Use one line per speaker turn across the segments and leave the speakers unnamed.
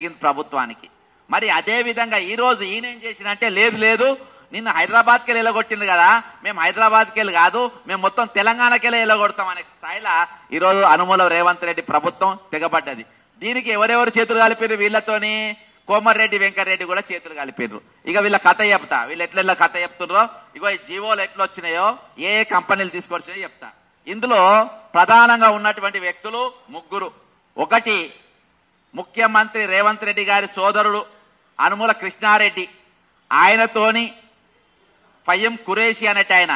ప్రభుత్వానికి. మరి అదే విధంగా ఈ రోజు ఈయన ఏం చేసినంటే లేదు నిన్ను హైదరాబాద్కి వెళ్ళి ఎలగొట్టింది కదా, మేము హైదరాబాద్కి వెళ్ళి కాదు మేము మొత్తం తెలంగాణకి వెళ్ళి ఎలగొడతాం అనే స్థాయిలో ఈరోజు అనుమూల రేవంత్ రెడ్డి ప్రభుత్వం తెగబడ్డది. దీనికి ఎవరెవరు చేతులు కలిపారు వీళ్ళతోని? కోమరెడ్డి వెంకటరెడ్డి కూడా చేతులు కలిపారు. ఇక వీళ్ళ కథ చెప్తా, వీళ్ళు ఎట్లా కథ చెప్తున్నారో. ఇగో ఈ జీవోలు ఎట్లా వచ్చినాయో, ఏ కంపెనీలు తీసుకొచ్చినాయో చెప్తా. ఇందులో ప్రధానంగా ఉన్నటువంటి వ్యక్తులు ముగ్గురు. ఒకటి ముఖ్యమంత్రి రేవంత్ రెడ్డి గారి సోదరుడు అనుమూల కృష్ణారెడ్డి, ఆయనతోని ఫయ్యం ఖురేషి అనేట ఆయన,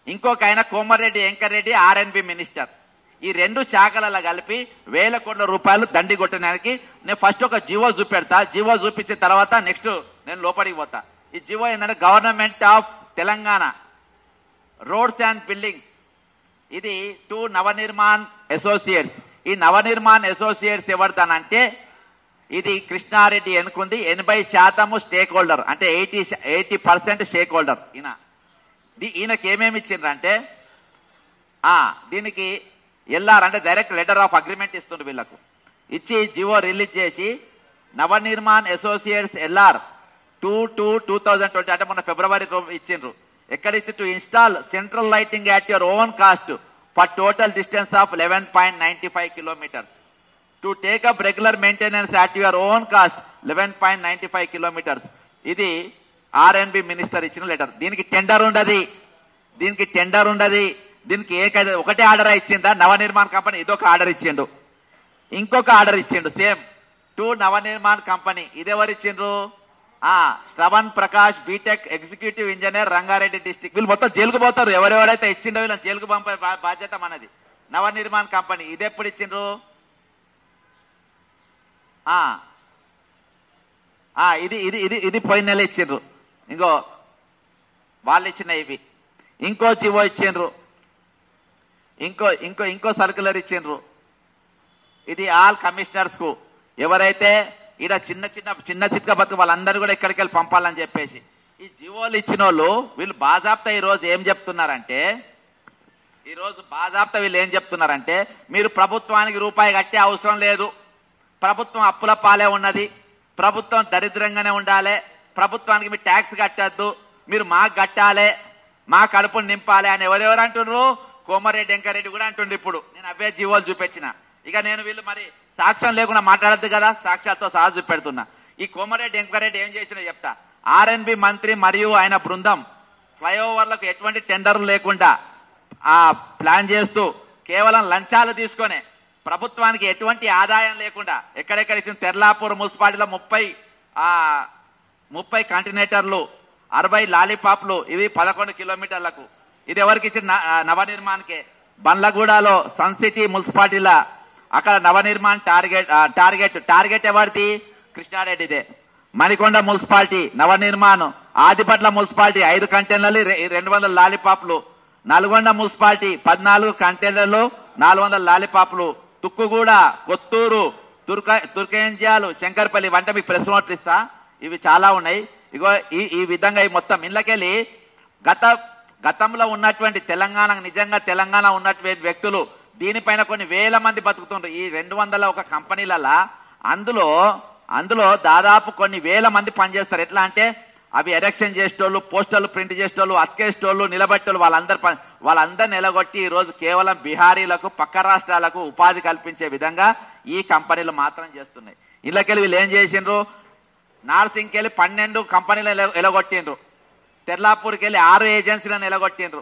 ఇంకొక ఆయన కోమరెడ్డి వెంకటరెడ్డి ఆర్ఎన్బి మినిస్టర్. ఈ రెండు శాఖలలో కలిపి వేల కోట్ల రూపాయలు దండి కొట్టడానికి నేను ఫస్ట్ ఒక జీవో చూపెడతా. జీవో చూపించిన తర్వాత నెక్స్ట్ నేను లోపలికి పోతా. ఈ జీవో ఏంటంటే government of Telangana roads and buildings, ఇది టు నవనిర్మాణ్ అసోసియేట్స్. ఈ నవనిర్మాణ్ అసోసియేట్స్ ఎవరిదానంటే ఇది కృష్ణారెడ్డి ఎన్నుకుంది 80% స్టేక్ హోల్డర్, అంటే 80% స్టేక్ హోల్డర్. ఈయనకి ఏమేమి ఇచ్చిండ్రంటే దీనికి ఎల్ఆర్ అంటే డైరెక్ట్ లెటర్ ఆఫ్ అగ్రిమెంట్ ఇస్తుండ్రు వీళ్లకు. ఇచ్చి జివో రిలీజ్ చేసి నవనిర్మాణ్ అసోసియేట్స్ ఎల్ఆర్ 2/2020 అంటే మొన్న ఫిబ్రవరి ఇచ్చిండ్రు. ఎక్కడ ఇచ్చి to install central lighting at your own cost for total distance of 11.95 kilometers. To take up regular maintenance at your own cost 11.95 kilometers. ఇది R&B minister ఇచ్చిన లెటర్. దీనికి టెండర్ ఉండదు, దీనికి ఒకటే ఆర్డర్ ఇచ్చిందా నవనిర్మాణ్ కంపెనీ? ఇదొక ఆర్డర్ ఇచ్చిండు. ఇంకొక ఆర్డర్ ఇచ్చిండు సేమ్ టు నవనిర్మాణ్ కంపెనీ. ఇదెవరు ఇచ్చిండ్రు? Shravan Prakash B Tech executive engineer Rangareddy district. వీళ్ళు మొత్తం జైలుకు పోతారు. ఎవరెవరైతే ఇచ్చిండో వీళ్ళని జైలుకు పంపే బాధ్యత మనది. నవనిర్మాణ్ కంపెనీ ఇది ఎప్పుడు ఇచ్చిండ్రు? ఇది పోయిన నెల ఇచ్చిండ్రు. ఇంకో వాళ్ళు ఇచ్చిన ఇవి. ఇంకో జీవో ఇచ్చిండ్రు, ఇంకో సర్క్యులర్ ఇచ్చిండ్రు. ఇది ఆల్ కమిషనర్స్ కు, ఎవరైతే ఈడ చిన్న చిత్క బతుకు వాళ్ళందరూ కూడా ఇక్కడికి వెళ్ళి పంపాలని చెప్పేసి ఈ జీవోలు ఇచ్చిన వాళ్ళు వీళ్ళు బాజాప్తా ఈరోజు ఏం చెప్తున్నారంటే, వీళ్ళు ఏం చెప్తున్నారంటే మీరు ప్రభుత్వానికి రూపాయి కట్టే అవసరం లేదు, ప్రభుత్వం అప్పుల పాలే ఉన్నది, ప్రభుత్వం దరిద్రంగానే ఉండాలి, ప్రభుత్వానికి మీరు ట్యాక్స్ కట్టద్దు, మీరు మాకు కట్టాలి, మా కడుపును నింపాలి అని ఎవరెవరు అంటున్నారు? కోమరెడ్డి వెంకరెడ్డి కూడా అంటుండ్రు. ఇప్పుడు నేను అవే జీవోలు చూపించిన. ఇక నేను వీళ్ళు మరి సాక్ష్యం లేకుండా మాట్లాడద్దు కదా, సాక్ష్యాలతో సహా చూపెడుతున్నా. ఈ కోమరెడ్డి వెంకరెడ్డి ఏం చేసినా చెప్తా. ఆర్ఎన్బి మంత్రి మరియు ఆయన బృందం ఫ్లైఓవర్లకు ఎటువంటి టెండర్లు లేకుండా ప్లాన్ చేస్తూ కేవలం లంచాలు తీసుకొని ప్రభుత్వానికి ఎటువంటి ఆదాయం లేకుండా ఎక్కడెక్కడ ఇచ్చిన తెర్లాపూర్ మున్సిపాలిటీలో 30 కంటైనర్లు, 60 లాలీపాప్లు, ఇవి 11 కిలోమీటర్లకు. ఇది ఎవరికి ఇచ్చిన? నవనిర్మాణ్కే. బండ్లగూడలో సన్ సిటీ మున్సిపాలిటీలో అక్కడ నవనిర్మాణ్ టార్గెట్ ఎవరిది? కృష్ణారెడ్డిదే. మణికొండ మున్సిపాలిటీ నవనిర్మాణ్, ఆదిపట్ల మున్సిపాలిటీ 5 కంటైనర్లు 200 లాలీపాప్లు, నల్గొండ మున్సిపాలిటీ 14 కంటైనర్లు 400 లాలీపాప్లు, తుక్కుగూడ, కొత్తూరు, తుర్కేంజాలు, శంకర్పల్లి వంట మీకు ప్రెస్ నోట్లు ఇస్తా. ఇవి చాలా ఉన్నాయి. ఇగో ఈ విధంగా ఈ మొత్తం ఇళ్ళకెళ్ళి గతంలో ఉన్నటువంటి నిజంగా తెలంగాణ ఉన్నటువంటి వ్యక్తులు దీనిపైన కొన్ని వేల మంది బతుకుతుండ్రు. ఈ 201 కంపెనీలలో అందులో దాదాపు కొన్ని వేల మంది పనిచేస్తారు. ఎట్లా అంటే అవి ఎరెక్షన్ చేసేటోళ్ళు, పోస్టర్లు ప్రింట్ చేసేటోళ్ళు, అతికేసేటోళ్ళు, నిలబెట్టోళ్ళు, వాళ్ళందరిని నిలగొట్టి ఈ రోజు కేవలం బీహారీలకు, పక్క రాష్ట్రాలకు ఉపాధి కల్పించే విధంగా ఈ కంపెనీలు మాత్రం చేస్తున్నాయి. ఇళ్ళకెళ్ళి వీళ్ళు ఏం చేసిండ్రు? నార్సింగ్కి వెళ్ళి 12 కంపెనీలు ఎలగొట్టిండ్రు, తెర్లాపూర్కి వెళ్ళి 6 ఏజెన్సీలను ఎలగొట్టిండ్రు,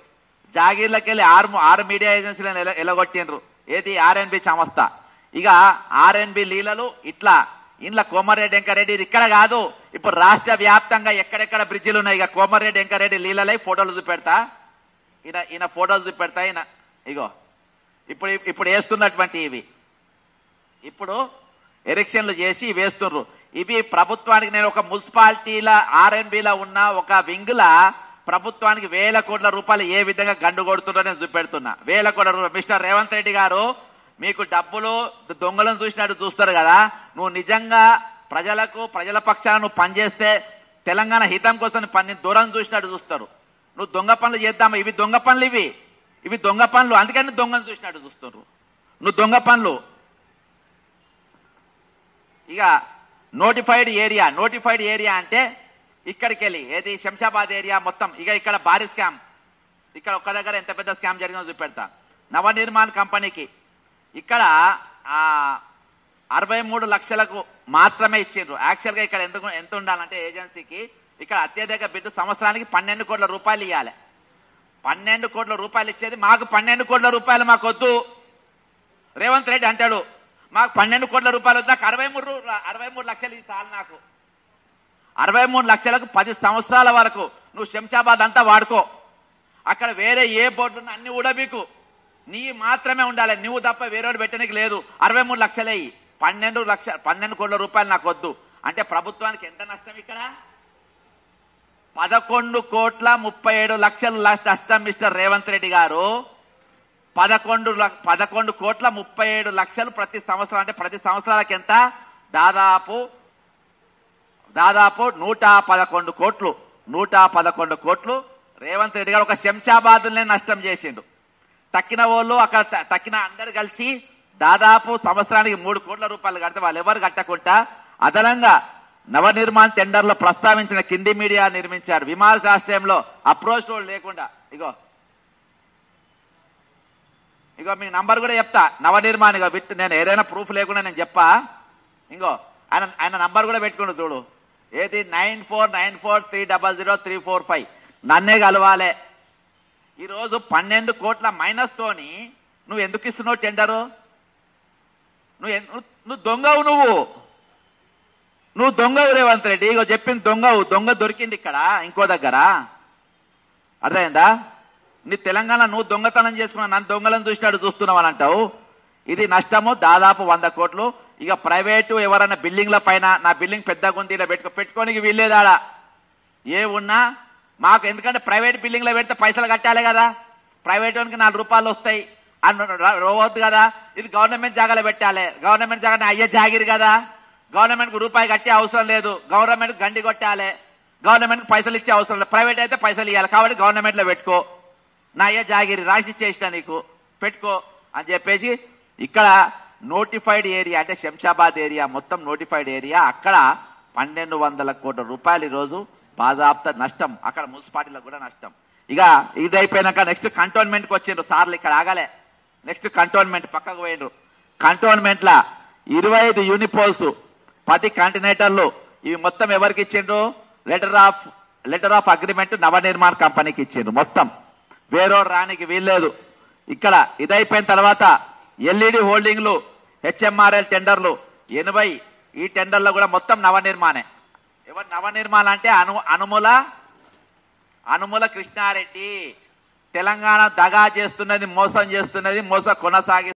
జాగీర్లకి వెళ్ళి 6 మీడియా ఏజెన్సీలను ఎలగొట్టిండ్రు. ఏది? ఆర్ఎన్బి సంస్థ. ఇక ఆర్ఎన్బి లీలలు ఇట్లా ఇంట్లో కోమరెడ్డి వెంకరెడ్డి ఇది ఇక్కడ కాదు, ఇప్పుడు రాష్ట్ర వ్యాప్తంగా ఎక్కడెక్కడ బ్రిడ్జిలు ఉన్నాయి. ఇక కోమరెడ్డి వెంకరెడ్డి లీలలై ఫోటోలు చూపెడతా, ఈయన ఫోటోలు చూపెడతా. ఈయన ఇగో ఇప్పుడు వేస్తున్నటువంటి ఇవి ఇప్పుడు ఎరెక్షన్లు చేసి వేస్తున్నారు. ఇవి ప్రభుత్వానికి నేను ఒక మున్సిపాలిటీల ఆర్ఎన్బిలో ఉన్న ఒక వింగ్ల ప్రభుత్వానికి వేల కోట్ల రూపాయలు ఏ విధంగా గండు కొడుతుందో నేను చూపెడుతున్నా. వేల కోట్ల రూపాయలు. మిస్టర్ రేవంత్ రెడ్డి గారు, మీకు డబ్బులు దొంగలను చూసినట్టు చూస్తారు కదా, నువ్వు నిజంగా ప్రజల పక్షాన నువ్వు పనిచేస్తే తెలంగాణ హితం కోసం పని దూరం చూసినట్టు చూస్తారు. నువ్వు దొంగ పనులు చేద్దామా? ఇవి దొంగ పనులు, ఇవి దొంగ పనులు. అందుకని దొంగను చూసినట్టు చూస్తారు. నువ్వు దొంగ పనులు. ఇక నోటిఫైడ్ ఏరియా అంటే ఇక్కడికి వెళ్ళి ఏది శంషాబాద్ ఏరియా మొత్తం ఇక ఇక్కడ భారీ స్కామ్, ఇక్కడ ఒక్క దగ్గర ఎంత పెద్ద స్కామ్ జరిగిందో చూపెడతా. నవనిర్మాణ్ కంపెనీకి ఇక్కడ 63 లక్షలకు మాత్రమే ఇచ్చిండ్రు. యాక్చువల్ గా ఇక్కడ ఎంత ఉండాలంటే ఏజెన్సీకి ఇక్కడ అత్యధిక బిడ్డు సంవత్సరానికి 12 కోట్ల రూపాయలు ఇవ్వాలి. 12 కోట్ల రూపాయలు ఇచ్చేది మాకు 12 కోట్ల రూపాయలు మాకు వద్దు. రేవంత్ రెడ్డి అంటాడు మాకు 12 కోట్ల రూపాయలు వద్దు, నాకు 63 లక్షలు ఇది చాలు, నాకు 63 లక్షలకు 10 సంవత్సరాల వరకు నువ్వు శంషాబాద్ అంతా వాడుకో, అక్కడ వేరే ఏ బోర్డు ఉన్నా అన్ని ఉడబీకు, నీ మాత్రమే ఉండాలి, నువ్వు తప్ప వేరేవాడు పెట్టడానికి లేదు. 63 లక్షలే 12 కోట్ల రూపాయలు నాకు వద్దు అంటే ప్రభుత్వానికి ఎంత నష్టం? ఇక్కడ 11,37,00,000 నష్టం మిస్టర్ రేవంత్ రెడ్డి గారు. 11,37,00,000 ప్రతి సంవత్సరం అంటే ప్రతి సంవత్సరాలకు ఎంత? దాదాపు 111 కోట్లు. 111 కోట్లు రేవంత్ రెడ్డి గారు ఒక శంషాబాద్నే నష్టం చేసిండు. తక్కిన వాళ్ళు అక్కడ తక్కిన అందరు కలిసి దాదాపు సంవత్సరానికి 3 కోట్ల రూపాయలు కడితే వాళ్ళు ఎవరు కట్టకుండా అదనంగా నవనిర్మాణ్ టెండర్లో ప్రస్తావించిన కింది మీడియా నిర్మించారు. విమానాశ్రయంలో అప్రోచ్ రోడ్ లేకుండా ఇగో మీకు నంబర్ కూడా చెప్తా. నవనిర్మాణ్ ఇగో విత్ నేను ఏదైనా ప్రూఫ్ లేకుండా నేను చెప్పా. ఇంకో ఆయన నంబర్ కూడా పెట్టుకుంటూ చూడు, ఏది 9494300345 నన్నే కలవాలే. ఈరోజు 12 కోట్ల మైనస్ తోని నువ్వు ఎందుకు ఇస్తున్నావు టెండరు? నువ్వు దొంగవు, నువ్వు దొంగవు రేవంత్ రెడ్డి. ఇగో చెప్పింది దొంగ దొరికింది ఇక్కడ ఇంకో దగ్గర, అర్థమైందా? నీ తెలంగాణ నువ్వు దొంగతనం చేసుకున్నావు, నన్ను దొంగలను చూస్తున్నావు అని అంటావు. ఇది నష్టము దాదాపు 100 కోట్లు. ఇక ప్రైవేటు ఎవరైనా బిల్డింగ్ల పైన నా బిల్డింగ్ పెద్దగా ఉంది ఇలా పెట్టుకోనికి వీల్లేదాడా ఏ ఉన్నా మాకు, ఎందుకంటే ప్రైవేట్ బిల్డింగ్లో పెడితే పైసలు కట్టాలి కదా, ప్రైవేట్ వానికి 4 రూపాయలు వస్తాయి అని రోవద్దు కదా. ఇది గవర్నమెంట్ జాగాలో పెట్టాలి, గవర్నమెంట్ జాగా అయ్యే జాగిరి కదా, గవర్నమెంట్ కు రూపాయి కట్టే అవసరం లేదు, గవర్నమెంట్ గండి కొట్టాలి, గవర్నమెంట్ పైసలు ఇచ్చే అవసరం లేదు, ప్రైవేట్ అయితే పైసలు ఇవ్వాలి కాబట్టి గవర్నమెంట్ లో పెట్టుకో, నా అయ్యే జాగిరి రాసి ఇచ్చేసిన నీకు పెట్టుకో అని చెప్పేసి ఇక్కడ నోటిఫైడ్ ఏరియా అంటే శంషాబాద్ ఏరియా మొత్తం నోటిఫైడ్ ఏరియా, అక్కడ 1200 కోట్ల రూపాయలు ఈరోజు బాధాప్త నష్టం, అక్కడ మున్సిపాలిటీలకు కూడా నష్టం. ఇక ఇది అయిపోయినాక నెక్స్ట్ కంటోన్మెంట్ కి వచ్చిండ్రు సార్లు, ఇక్కడ ఆగలే, నెక్స్ట్ కంటోన్మెంట్ పక్కకు పోయిండ్రు. కంటోన్మెంట్ లా 25 యూనిపోల్స్ 10 కంటినేటర్లు ఇవి మొత్తం ఎవరికి ఇచ్చిండ్రు? లెటర్ ఆఫ్ అగ్రిమెంట్ నవనిర్మాణ్ కంపెనీకి ఇచ్చిండ్రు. మొత్తం వేరే రానికి వీల్లేదు. ఇక్కడ ఇదైపోయిన తర్వాత ఎల్ఈడి హోల్డింగ్లు హెచ్ఎంఆర్ఎల్ టెండర్లు 80, ఈ టెండర్లో కూడా మొత్తం నవనిర్మాణే. ఎవరు నవనిర్మాణ అంటే అనుముల కృష్ణారెడ్డి. తెలంగాణ దగా చేస్తున్నది, మోసం కొనసాగి